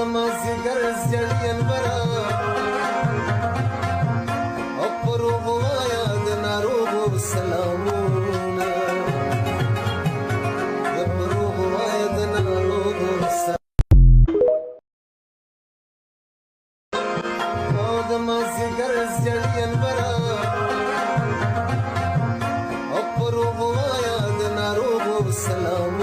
مازیګر زړین برا اپروغ وایا د ناروغ سلامونه اپروغ وایا د ناروغ سلامونه مازیګر زړین برا اپروغ وایا د ناروغ سلام